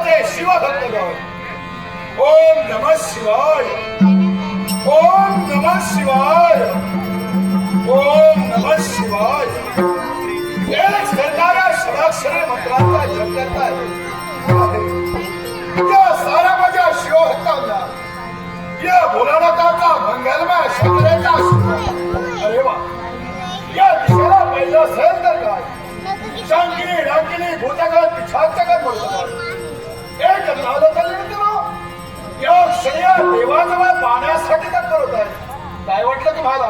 नावाचे शिवभक्तगण ओम नमः शिवाय ओम नमः शिवाय ओम नमः शिवाय एक सरकारा षडाक्षरी मंत्राचा जप करताय या सारा माझ्या शिवभक्तांना या भोलानाथाचा मंगलमय शंकराचा आशीर्वाद अरे वा या दिशेला पहिलं असेल तर काय शांकिनी रांकिनी भूतगण पिछाचगण बोलतात एक नादतली या क्षणी देवाजवळ पाहण्यासाठी तर करत आहे काय वाटलं तुम्हाला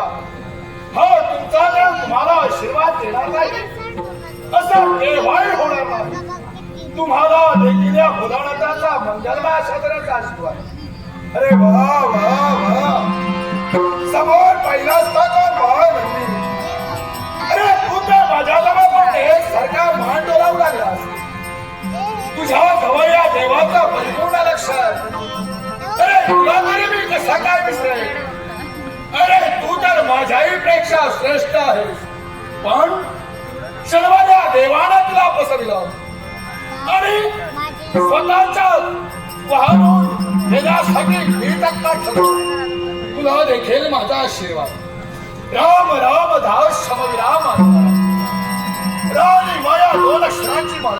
हो तुमचा देव तुम्हाला आशीर्वाद देणार नाही असं केव्हाही होणार नाही तुम्हाला देखील या भोलानाथाचा मंगलमय शंकराचा आशीर्वाद अरे वा वा वा समोर पहिला असता कोण भाव अरे तू तर माझ्याजवळ पण एक सारखा मान डोलावू लागलास तुझ्या जवळ या देवाचा परिपूर्ण लक्ष अरे तुला तरी मी कसा काय विसरेल अरे तू तर माझ्याही पेक्षा श्रेष्ठ आहेस पण सर्वदा देवानं तुला पसरलं आणि स्वतःच्या वाहून देण्यासाठी मी टक्का ठरवलं तुला देखील माझा आशीर्वाद राम राम धाव शमविरा